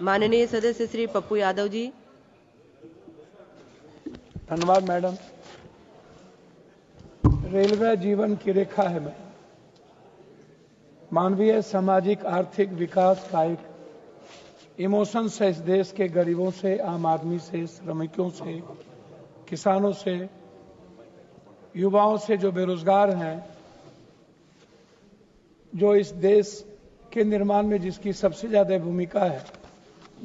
माननीय सदस्य श्री पप्पू यादव जी। धन्यवाद मैडम। रेलवे जीवन की रेखा है मैडम। मानवीय, सामाजिक, आर्थिक विकास का एक इमोशंस है इस देश के गरीबों से, आम आदमी से, श्रमिकों से, किसानों से, युवाओं से, जो बेरोजगार हैं, जो इस देश के निर्माण में जिसकी सबसे ज्यादा भूमिका है।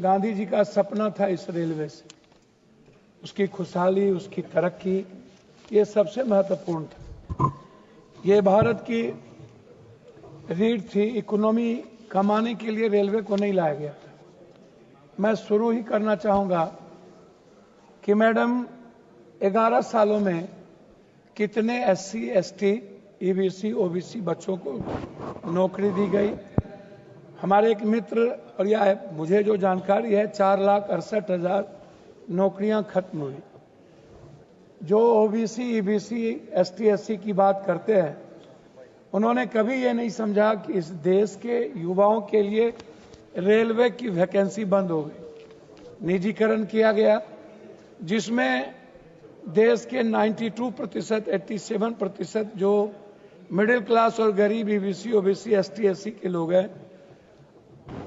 गांधी जी का सपना था इस रेलवे से, उसकी खुशहाली, उसकी तरक्की, ये सबसे महत्वपूर्ण था। ये भारत की रीढ़ थी। इकोनॉमी कमाने के लिए रेलवे को नहीं लाया गया था। मैं शुरू ही करना चाहूंगा कि मैडम 11 सालों में कितने SC, ST, EBC, OBC बच्चों को नौकरी दी गई। हमारे एक मित्र, और यह मुझे जो जानकारी है, 4,68,000 नौकरियां खत्म हुई। जो OBC, EBC, ST, SC की बात करते हैं, उन्होंने कभी ये नहीं समझा कि इस देश के युवाओं के लिए रेलवे की वैकेंसी बंद हो गई। निजीकरण किया गया, जिसमें देश के 92%, 87% जो मिडिल क्लास और गरीब EBC, OBC, ST, SC के लोग हैं,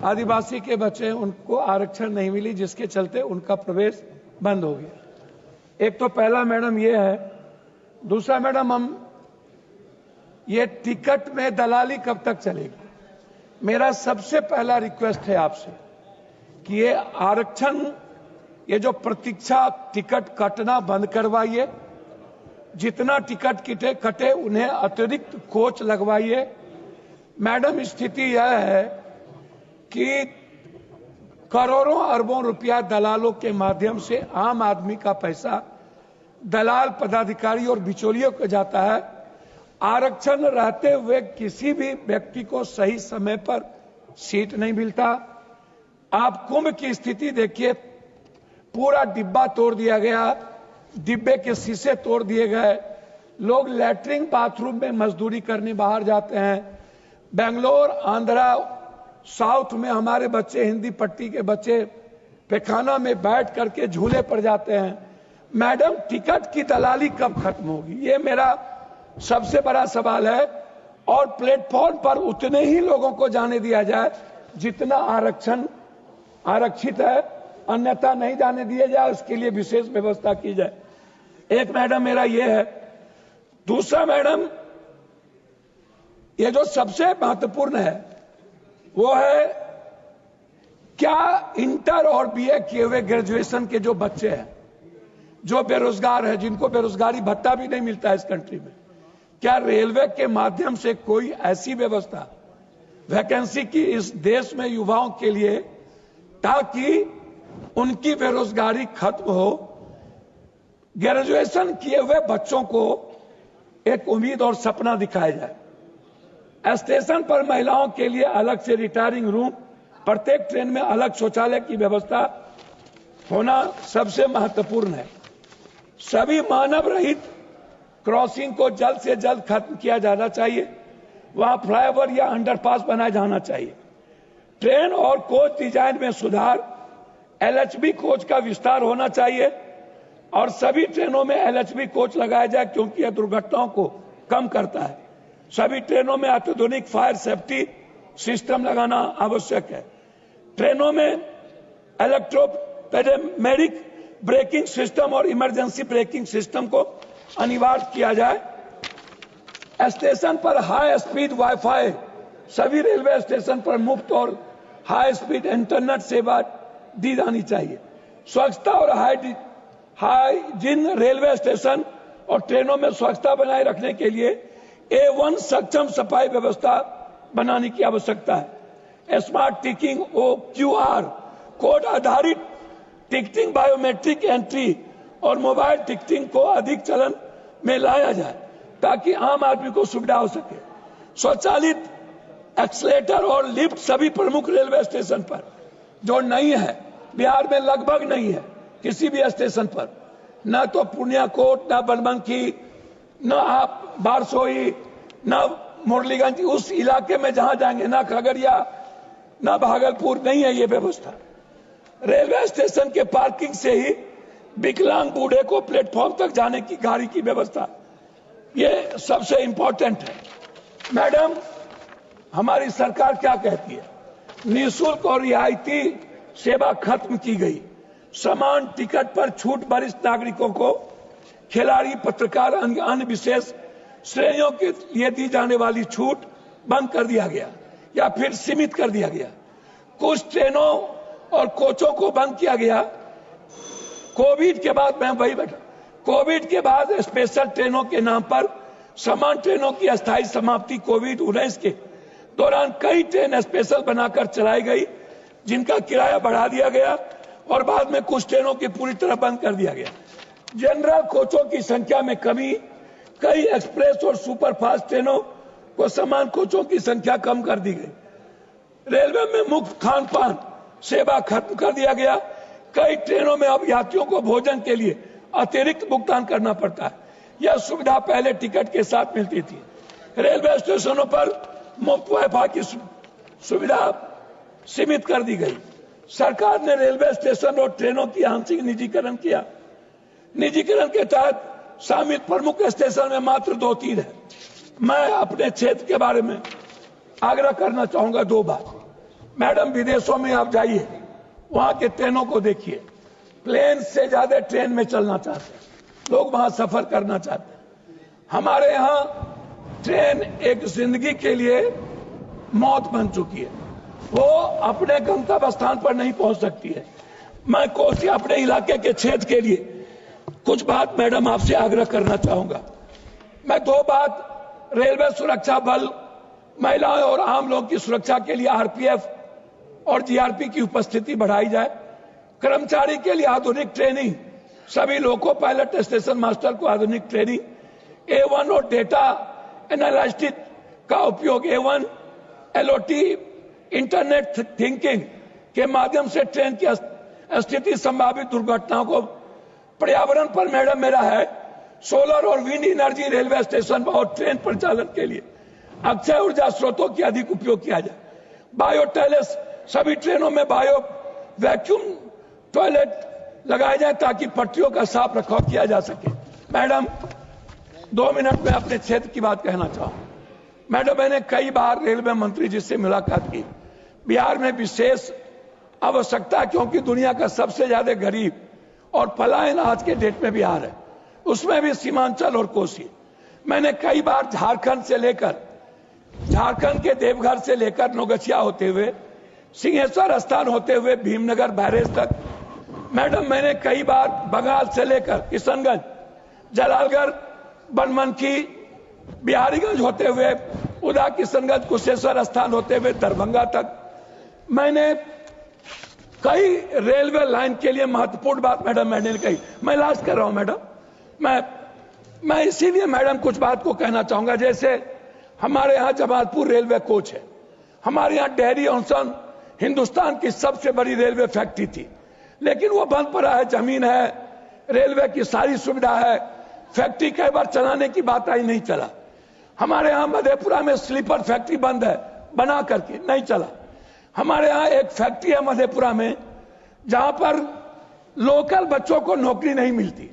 आदिवासी के बच्चे, उनको आरक्षण नहीं मिली, जिसके चलते उनका प्रवेश बंद हो गया। एक तो पहला मैडम ये है। दूसरा मैडम, हम ये टिकट में दलाली कब तक चलेगी? मेरा सबसे पहला रिक्वेस्ट है आपसे कि ये आरक्षण, ये जो प्रतीक्षा टिकट कटना बंद करवाइए। जितना टिकट कटे उन्हें अतिरिक्त कोच लगवाइए। मैडम, स्थिति यह है कि करोड़ों अरबों रुपया दलालों के माध्यम से आम आदमी का पैसा दलाल, पदाधिकारी और बिचौलियों को जाता है। आरक्षण रहते हुए किसी भी व्यक्ति को सही समय पर सीट नहीं मिलता। आप कुंभ की स्थिति देखिए, पूरा डिब्बा तोड़ दिया गया, डिब्बे के शीशे तोड़ दिए गए। लोग लैट्रिन बाथरूम में मजदूरी करने बाहर जाते हैं। बेंगलोर, आंध्रा, साउथ में हमारे बच्चे, हिंदी पट्टी के बच्चे पैखाना में बैठ करके झूले पर जाते हैं। मैडम, टिकट की दलाली कब खत्म होगी? ये मेरा सबसे बड़ा सवाल है। और प्लेटफॉर्म पर उतने ही लोगों को जाने दिया जाए जितना आरक्षित है, अन्यथा नहीं जाने दिया जाए, उसके लिए विशेष व्यवस्था की जाए। एक मैडम मेरा ये है। दूसरा मैडम, ये जो सबसे महत्वपूर्ण है वो है, क्या इंटर और BA किए हुए ग्रेजुएशन के जो बच्चे हैं, जो बेरोजगार हैं, जिनको बेरोजगारी भत्ता भी नहीं मिलता है इस कंट्री में, क्या रेलवे के माध्यम से कोई ऐसी व्यवस्था वैकेंसी की इस देश में युवाओं के लिए, ताकि उनकी बेरोजगारी खत्म हो, ग्रेजुएशन किए हुए बच्चों को एक उम्मीद और सपना दिखाया जाए। स्टेशन पर महिलाओं के लिए अलग से रिटायरिंग रूम, प्रत्येक ट्रेन में अलग शौचालय की व्यवस्था होना सबसे महत्वपूर्ण है। सभी मानव रहित क्रॉसिंग को जल्द से जल्द खत्म किया जाना चाहिए। वहां फ्लाईओवर या अंडरपास बनाया जाना चाहिए। ट्रेन और कोच डिजाइन में सुधार, LHB कोच का विस्तार होना चाहिए और सभी ट्रेनों में LHB कोच लगाया जाए, क्योंकि यह दुर्घटनाओं को कम करता है। सभी ट्रेनों में अत्याधुनिक फायर सेफ्टी सिस्टम लगाना आवश्यक है। ट्रेनों में इलेक्ट्रोपेडेमेरिक ब्रेकिंग सिस्टम और इमरजेंसी ब्रेकिंग सिस्टम को अनिवार्य किया जाए। स्टेशन पर हाई स्पीड वाईफाई सभी रेलवे स्टेशन पर मुफ्त और हाई स्पीड इंटरनेट सेवा दी जानी चाहिए। स्वच्छता और हाइजीन रेलवे स्टेशन और ट्रेनों में स्वच्छता बनाए रखने के लिए A1 सक्षम सफाई व्यवस्था बनाने की आवश्यकता है। स्मार्ट टिकटिंग OQR कोड आधारित टिकटिंग, बायोमेट्रिक एंट्री और मोबाइल टिकटिंग को अधिक चलन में लाया जाए, ताकि आम आदमी को सुविधा हो सके। स्वचालित एक्सलेटर और लिफ्ट सभी प्रमुख रेलवे स्टेशन पर, जो नहीं है, बिहार में लगभग नहीं है किसी भी स्टेशन पर, न तो पूर्णिया कोट, न बनबनकी, न आप बारसोई, न मुरलीगंज, उस इलाके में जहां जाएंगे, न खगड़िया, न भागलपुर, नहीं है ये व्यवस्था। रेलवे स्टेशन के पार्किंग से ही विकलांग बूढ़े को प्लेटफॉर्म तक जाने की गाड़ी की व्यवस्था, ये सबसे इंपॉर्टेंट है। मैडम, हमारी सरकार क्या कहती है? निःशुल्क और रियायती सेवा खत्म की गई, समान टिकट पर छूट वरिष्ठ नागरिकों को, खिलाड़ी, पत्रकार, अन्य विशेष श्रेणियों के लिए दी जाने वाली छूट बंद कर दिया गया या फिर सीमित कर दिया गया। कुछ ट्रेनों और कोचों को बंद किया गया। कोविड के बाद, मैं वही बैठा, कोविड के बाद स्पेशल ट्रेनों के नाम पर समान ट्रेनों की अस्थायी समाप्ति कोविड-19 के दौरान कई ट्रेन स्पेशल बनाकर चलाई गई, जिनका किराया बढ़ा दिया गया और बाद में कुछ ट्रेनों की पूरी तरह बंद कर दिया गया। जनरल कोचों की संख्या में कमी, कई एक्सप्रेस और सुपरफास्ट ट्रेनों को समान कोचों की संख्या कम कर दी गई। रेलवे में मुफ्त खान पान सेवा खत्म कर दिया गया। कई ट्रेनों में अब यात्रियों को भोजन के लिए अतिरिक्त भुगतान करना पड़ता है। यह सुविधा पहले टिकट के साथ मिलती थी। रेलवे स्टेशनों पर मुफ्त वाईफाई की सुविधा सीमित कर दी गई। सरकार ने रेलवे स्टेशन और ट्रेनों की आंशिक निजीकरण किया। निजीकरण के तहत शामिल प्रमुख स्टेशन में मात्र 2-3 है। मैं अपने क्षेत्र के बारे में आग्रह करना चाहूंगा 2 बात। मैडम, विदेशों में आप जाइए, वहां के ट्रेनों को देखिए, प्लेन से ज्यादा ट्रेन में चलना चाहते हैं लोग, वहां सफर करना चाहते हैं। हमारे यहां ट्रेन एक जिंदगी के लिए मौत बन चुकी है, वो अपने गंतव्य स्थान पर नहीं पहुंच सकती है। मैं कोसी अपने इलाके के क्षेत्र के लिए कुछ बात मैडम आपसे आग्रह करना चाहूंगा। मैं 2 बात, रेलवे सुरक्षा बल, महिलाओं और आम लोगों की सुरक्षा के लिए आरपीएफ और जीआरपी की उपस्थिति बढ़ाई जाए। कर्मचारी के लिए आधुनिक ट्रेनिंग, सभी लोको पायलट, स्टेशन मास्टर को आधुनिक ट्रेनिंग, A1 और डेटा एनालिटिक्स का उपयोग, A1 LOT इंटरनेट थिंकिंग के माध्यम से ट्रेन की स्थिति, संभावित दुर्घटनाओं को। पर्यावरण पर मैडम मेरा है, सोलर और विंड एनर्जी रेलवे स्टेशन और ट्रेन परिचालन के लिए अक्षय ऊर्जा स्रोतों की अधिक उपयोग किया जाए। बायो टॉयलेट, सभी ट्रेनों में बायो वैक्यूम टॉयलेट लगाए जाए ताकि पटरियों का साफ रखरखाव किया जा सके। मैडम, 2 मिनट में अपने क्षेत्र की बात कहना चाहूं। मैडम, मैंने कई बार रेलवे मंत्री जी से मुलाकात की। बिहार में विशेष आवश्यकता, क्योंकि दुनिया का सबसे ज्यादा गरीब और पलायन आज के डेट में बिहार है, उसमें भी सीमांचल और कोसी। मैंने कई बार झारखंड के देवघर से लेकर नौगछिया होते हुए, सिंहेश्वर स्थान होते हुए भीमनगर बैरेज तक, मैडम मैंने कई बार बंगाल से लेकर किशनगंज, जलालगढ़, बनमनखी, बिहारीगंज होते हुए उदा, किशनगंज, कुशेश्वर स्थान होते हुए दरभंगा तक, मैंने कई रेलवे लाइन के लिए महत्वपूर्ण बात मैडम मैंने कही। मैं लास्ट कर रहा हूं मैडम, मैं इसीलिए मैडम कुछ बात को कहना चाहूंगा। जैसे हमारे यहां जमालपुर रेलवे कोच है, हमारे यहां डेहरी ऑनसन हिंदुस्तान की सबसे बड़ी रेलवे फैक्ट्री थी, लेकिन वो बंद पड़ा है। जमीन है, रेलवे की सारी सुविधा है, फैक्ट्री कई बार चलाने की बात आई, नहीं चला। हमारे यहां मधेपुरा में स्लीपर फैक्ट्री बंद है, बना करके नहीं चला। हमारे यहां एक फैक्ट्री है मधेपुरा में, जहां पर लोकल बच्चों को नौकरी नहीं मिलती,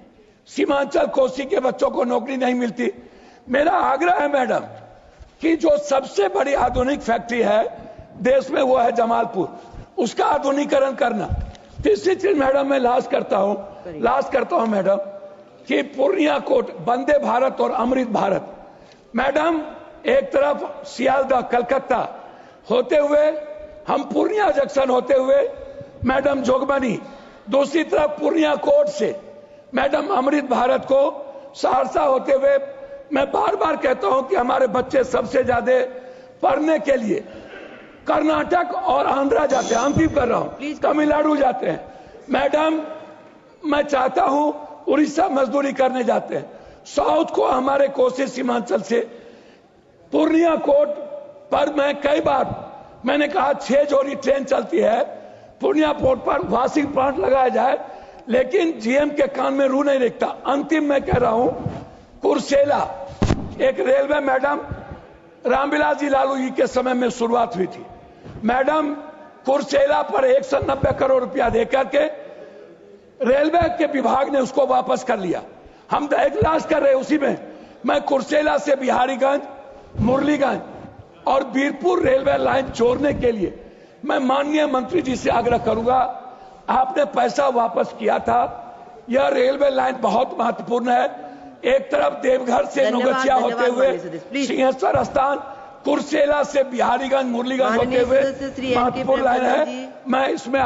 सीमांचल कोसी के बच्चों को नौकरी नहीं मिलती। मेरा आग्रह है मैडम कि जो सबसे बड़ी आधुनिक फैक्ट्री है देश में, वो है जमालपुर, उसका आधुनिकीकरण करना। तीसरी चीज मैडम मैं लास्ट करता हूं मैडम, कि पूर्णिया कोट, वंदे भारत और अमृत भारत। मैडम, एक तरफ सियालदह कलकत्ता होते हुए हम पूर्णिया जंक्शन होते हुए मैडम जोगबनी, दूसरी तरफ पूर्णिया कोट से मैडम अमृत भारत को सहरसा होते हुए, मैं बार बार कहता हूं कि हमारे बच्चे सबसे ज्यादा पढ़ने के लिए कर्नाटक और आंध्रा जाते हैं, अंतिम कर रहा हूं, तमिलनाडु जाते हैं। मैडम, मैं चाहता हूं उड़ीसा मजदूरी करने जाते हैं, साउथ को हमारे कोसी सीमांचल से पूर्णिया कोट पर मैं कई बार मैंने कहा 6 जोड़ी ट्रेन चलती है, पूर्णिया पोर्ट पर वॉशिंग प्लांट लगाया जाए, लेकिन जीएम के कान में रू नहीं दिखता। अंतिम मैं कह रहा हूं, कुर्सेला एक रेलवे मैडम रामविलास जी लालू जी के समय में शुरुआत हुई थी। मैडम, कुर्सेला पर 190 करोड़ रुपया देकर के रेलवे के विभाग ने उसको वापस कर लिया। हम तो इजलास कर रहे उसी में। मैं कुर्सेला से बिहारीगंज, मुरलीगंज और बीरपुर रेलवे लाइन जोड़ने के लिए मैं माननीय मंत्री जी से आग्रह करूंगा, आपने पैसा वापस किया था। यह रेलवे लाइन बहुत महत्वपूर्ण है। एक तरफ देवघर से नौगछिया होते हुए सिंहेश्वर स्थान, कुर्सेला से बिहारीगंज, मुरलीगंज होते हुए महत्वपूर्ण लाइन है। मैं इसमें